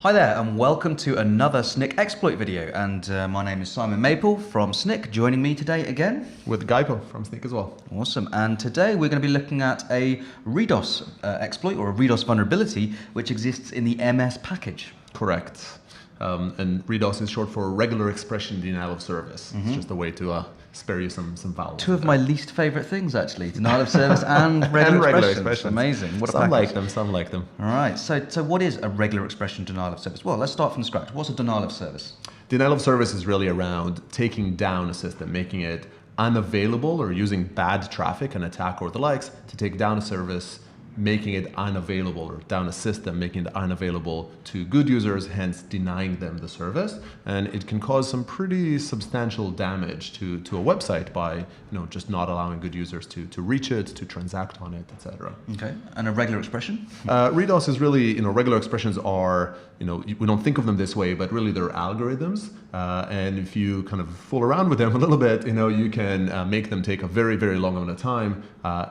Hi there and welcome to another Snyk exploit video, and my name is Simon Maple from Snyk, joining me today again. With Gaipo from Snyk as well. Awesome, and today we're going to be looking at a RDoS exploit or a RDoS vulnerability which exists in the MS package. Correct. And RDoS is short for regular expression denial of service. It's just a way to spare you some vowels. Two of my least favorite things actually, denial of service and regular expression. Amazing. What a some package. some like them. All right, so what is a regular expression denial of service? Well, let's start from scratch. What's a denial of service? Denial of service is really around taking down a system, making it unavailable or using bad traffic, an attack or the likes, to take down a service, making it unavailable, or down a system, making it unavailable to good users, hence denying them the service. And it can cause some pretty substantial damage to a website by just not allowing good users to reach it, to transact on it, etc. Okay, and a regular expression? RDoS is really, regular expressions are, we don't think of them this way, but really they're algorithms. And if you kind of fool around with them a little bit, you can make them take a very, very long amount of time.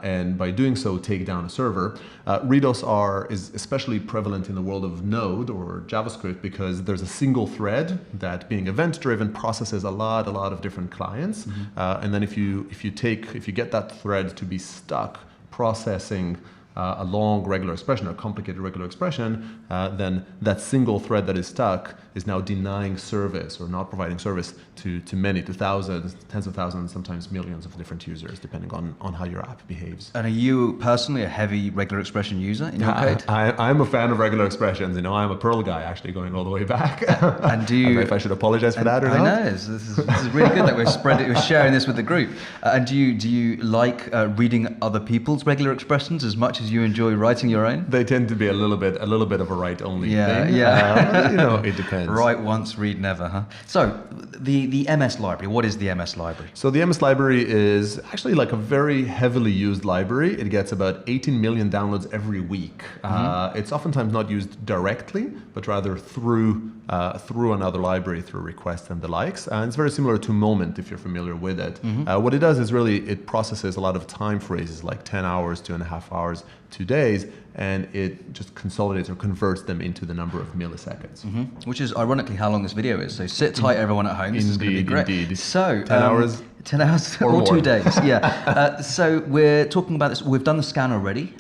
And by doing so, take down a server. RDoS is especially prevalent in the world of Node or JavaScript because there's a single thread that, being event-driven, processes a lot of different clients. And then if you get that thread to be stuck processing a long regular expression, or a complicated regular expression, then that single thread that is stuck is now denying service or not providing service to thousands, tens of thousands, sometimes millions of different users, depending on how your app behaves. And are you personally a heavy regular expression user in your code? I'm a fan of regular expressions. I'm a Perl guy, actually, going all the way back. And do you? I don't know if I should apologize for that or not. I know this is really good that we're sharing this with the group. And do you like reading other people's regular expressions as much as you enjoy writing your own? They tend to be a little bit of a write-only thing. Yeah. It depends. Write once, read never, huh? So the MS library. What is the MS library? So the MS library is actually like a very heavily used library. It gets about 18 million downloads every week. It's oftentimes not used directly, but rather through another library, through requests and the likes. And it's very similar to Moment, if you're familiar with it. What it does is really it processes a lot of time phrases, like 10 hours, 2.5 hours, 2 days, and it just consolidates or converts them into the number of milliseconds. Which is ironically how long this video is. So sit tight, everyone at home. This is going to be great. Indeed. So 10 hours. 10 hours or 2 days, yeah. So we're talking about this. We've done the scan already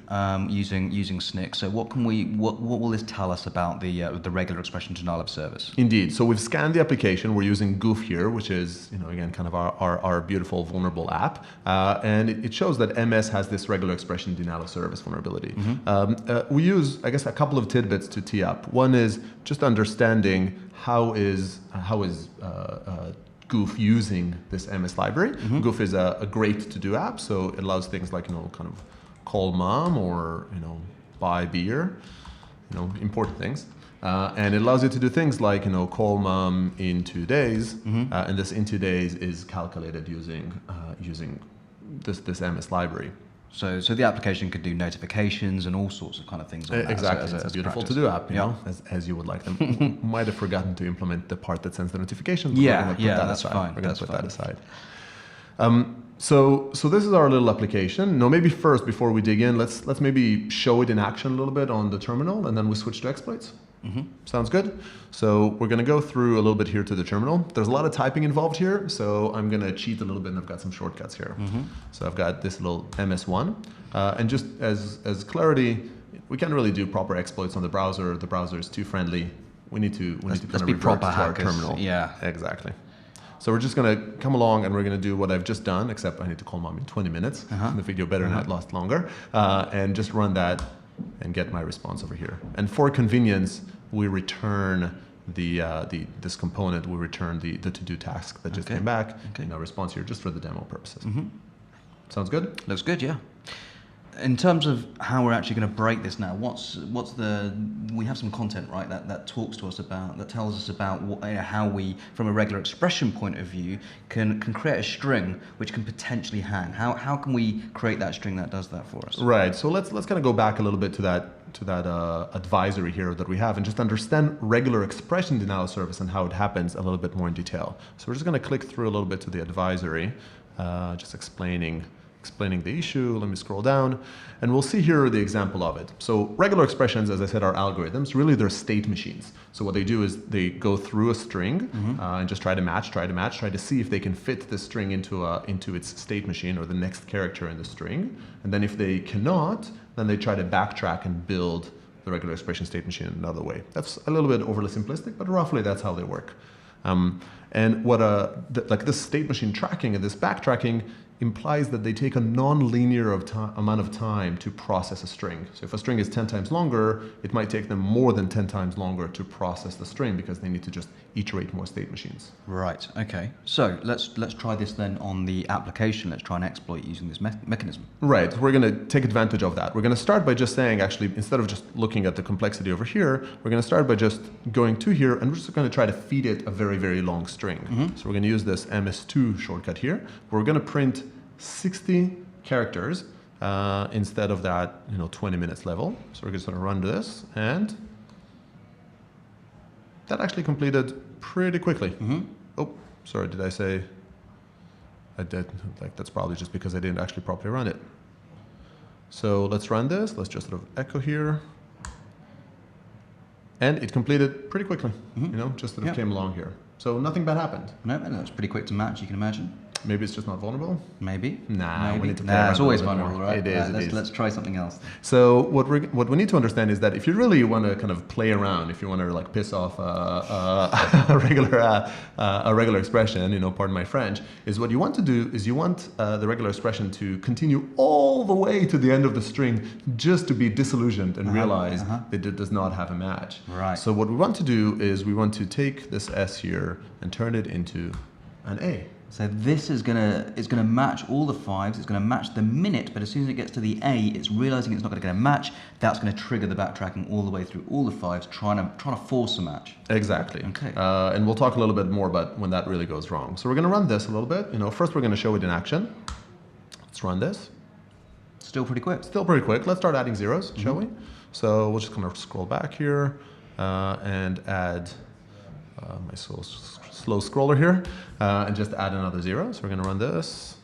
using Snyk. So what will this tell us about the regular expression denial of service? Indeed. So we've scanned the application. We're using Goof here, which is again kind of our beautiful vulnerable app, and it shows that MS has this regular expression denial of service vulnerability. We use, I guess, a couple of tidbits to tee up. One is just understanding how is Goof using this MS library. Goof is a great to-do app, so it allows things like kind of call mom or buy beer, important things, and it allows you to do things like call mom in 2 days, and this in 2 days is calculated using this MS library. So the application could do notifications and all sorts of kind of things. On that, exactly, so it's a beautiful to-do app, as you would like them. Might have forgotten to implement the part that sends the notifications. That's fine. We're going to put that aside. So this is our little application. Maybe first, before we dig in, let's maybe show it in action a little bit on the terminal, and then we switch to exploits. Sounds good? So we're going to go through a little bit here to the terminal. There's a lot of typing involved here, so I'm going to cheat a little bit, and I've got some shortcuts here. So I've got this little MS1. And just as clarity, we can't really do proper exploits on the browser. The browser is too friendly. We need to kind of revert to our terminal. Yeah. Exactly. So we're just going to come along and we're going to do what I've just done, except I need to call mom in 20 minutes. The video better not last longer. And just run that and get my response over here. And for convenience, we return this component. We return the to-do task that just came back in our response here, just for the demo purposes. Sounds good? Looks good, yeah. In terms of how we're actually going to break this now, we have some content, right, that talks to us about, that tells us about how we, from a regular expression point of view, can create a string which can potentially hang. How can we create that string that does that for us? Right. So let's kind of go back a little bit to that advisory here that we have and just understand regular expression denial of service and how it happens a little bit more in detail. So we're just going to click through a little bit to the advisory, just explaining explaining the issue. Let me scroll down, and we'll see here the example of it. So regular expressions, as I said, are algorithms. Really, they're state machines. So what they do is they go through a string and just try to see if they can fit the string into its state machine or the next character in the string. And then if they cannot, then they try to backtrack and build the regular expression state machine in another way. That's a little bit overly simplistic, but roughly that's how they work. And what like this state machine tracking and this backtracking implies that they take a non-linear amount of time to process a string. So if a string is 10 times longer, it might take them more than 10 times longer to process the string because they need to just iterate more state machines. Right, okay. So let's try this then on the application. Let's try and exploit using this mechanism. Right, we're going to take advantage of that. We're going to start by just saying, actually, instead of just looking at the complexity over here, we're going to start by just going to here, and we're just going to try to feed it a very, very long string. So we're going to use this ms2 shortcut here. We're going to print 60 characters instead of that 20 minutes level. So we're just going to run this, and that actually completed pretty quickly. Oh, sorry, did I say I did? Like, that's probably just because I didn't actually properly run it. So let's run this. Let's just sort of echo here. And it completed pretty quickly, just sort of came along here. So nothing bad happened. No, that's pretty quick to match, you can imagine. Maybe it's just not vulnerable? Maybe. Nah, we need to play it's around always a little bit vulnerable, more. right? It is. Let's try something else. So what we need to understand is that if you really want to kind of play around, if you want to like piss off a regular expression, pardon my French, is what you want to do is you want the regular expression to continue all the way to the end of the string just to be disillusioned and realize that it does not have a match. Right. So what we want to do is we want to take this S here and turn it into an A. So this is gonna match all the fives. It's gonna match the minute, but as soon as it gets to the A, it's realizing it's not gonna get a match. That's gonna trigger the backtracking all the way through all the fives, trying to force a match. Exactly. Okay. And we'll talk a little bit more about when that really goes wrong. So we're gonna run this a little bit. First we're gonna show it in action. Let's run this. Still pretty quick. Still pretty quick. Let's start adding zeros, shall we? So we'll just kind of scroll back here and add my slow scroller here and just add another zero. So we're going to run this.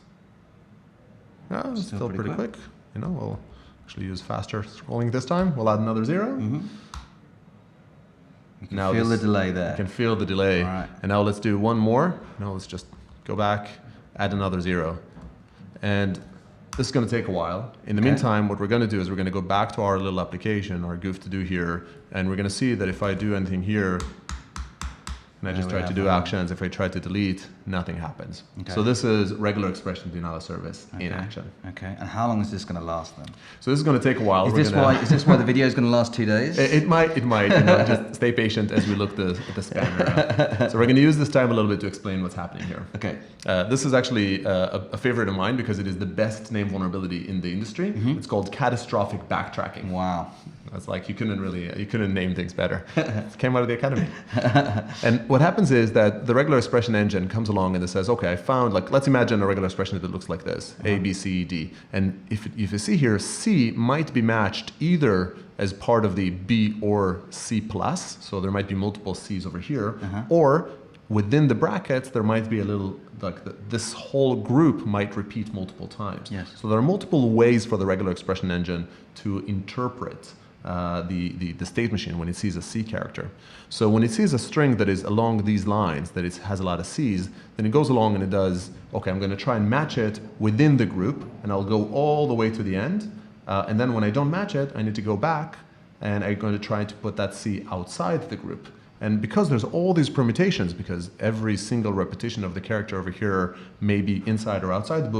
It's still pretty quick. We'll actually use faster scrolling this time. We'll add another zero. You can feel the delay there. You can feel the delay. Right. And now let's do one more. Now let's just go back, add another zero. And this is going to take a while. In the meantime, what we're going to do is we're going to go back to our little application, our goof to do here, and we're going to see that if I do anything here, and I just try to do actions, if I try to delete, nothing happens. Okay. So this is regular expression denial of service in action. Okay, and how long is this going to last then? So this is going to take a while. Is this why the video is going to last 2 days? It might. Just stay patient as we look at the spanner. So we're going to use this time a little bit to explain what's happening here. Okay. This is actually a favorite of mine because it is the best named vulnerability in the industry. It's called catastrophic backtracking. Wow. That's like you couldn't name things better. It came out of the academy. And what happens is that the regular expression engine comes along and it says, okay, I found, let's imagine a regular expression that looks like this, A, B, C, D. And if you see here, C might be matched either as part of the B or C plus, so there might be multiple C's over here, or within the brackets, there might be a little, this whole group might repeat multiple times. Yes. So there are multiple ways for the regular expression engine to interpret the state machine when it sees a C character. So when it sees a string that is along these lines, that it has a lot of C's, then it goes along and it does, okay, I'm going to try and match it within the group, and I'll go all the way to the end. And then when I don't match it, I need to go back, and I'm going to try to put that C outside the group. And because there's all these permutations, because every single repetition of the character over here may be inside or outside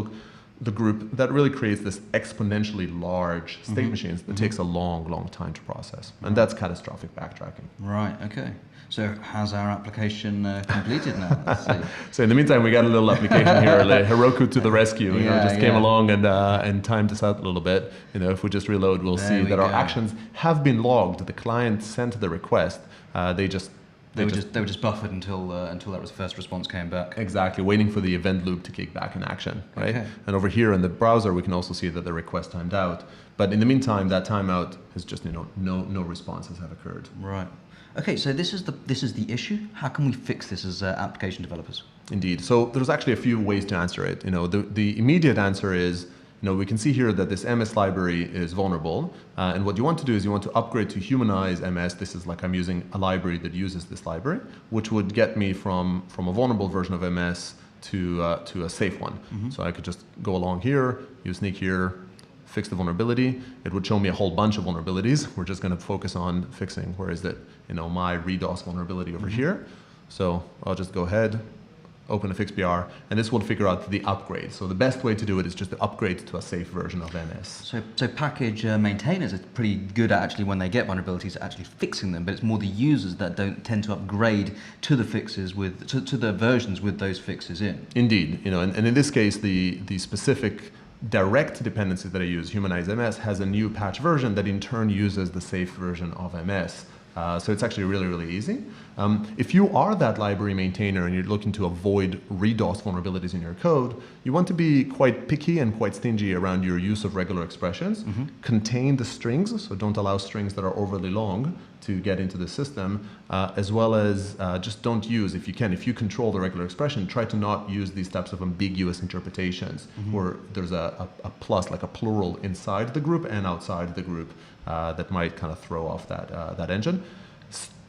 the group, that really creates this exponentially large state machines that takes a long time to process. And that's catastrophic backtracking. Right, okay. So how's our application completed now? Let's see. So in the meantime, we got a little application here, Heroku to the rescue. Came along and timed us out a little bit. If we just reload, we'll see that our actions have been logged. The client sent the request. They were just buffered until that first response came back. Exactly, waiting for the event loop to kick back in action, right? Okay. And over here in the browser, we can also see that the request timed out. But in the meantime, that timeout has just no responses have occurred. Right. Okay, so this is the issue. How can we fix this as application developers? Indeed. So there's actually a few ways to answer it. The immediate answer is we can see here that this MS library is vulnerable. And what you want to do is you want to upgrade to humanize MS. This is like I'm using a library that uses this library, which would get me from a vulnerable version of MS to a safe one. So I could just go along here, use Snyk here, fix the vulnerability. It would show me a whole bunch of vulnerabilities. We're just going to focus on fixing, where is it, my redos vulnerability over here. So I'll just go ahead, open a fix PR, and this will figure out the upgrade. So the best way to do it is just to upgrade to a safe version of MS. So package maintainers are pretty good at actually, when they get vulnerabilities, actually fixing them, but it's more the users that don't tend to upgrade to the fixes to the versions with those fixes in. Indeed, and in this case, the specific direct dependency that I use, humanize MS, has a new patch version that in turn uses the safe version of MS. So it's actually really, really easy. If you are that library maintainer and you're looking to avoid redos vulnerabilities in your code, you want to be quite picky and quite stingy around your use of regular expressions. Contain the strings, so don't allow strings that are overly long to get into the system, as well as just don't use, if you control the regular expression, try to not use these types of ambiguous interpretations where there's a plus, like a plural, inside the group and outside the group that might kind of throw off that engine.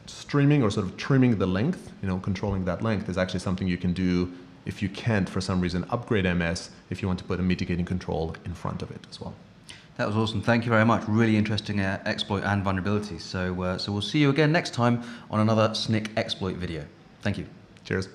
Streaming, or sort of trimming the length, controlling that length, is actually something you can do if you can't, for some reason, upgrade MS, if you want to put a mitigating control in front of it as well. That was awesome. Thank you very much. Really interesting exploit and vulnerability. So we'll see you again next time on another Snyk exploit video. Thank you. Cheers.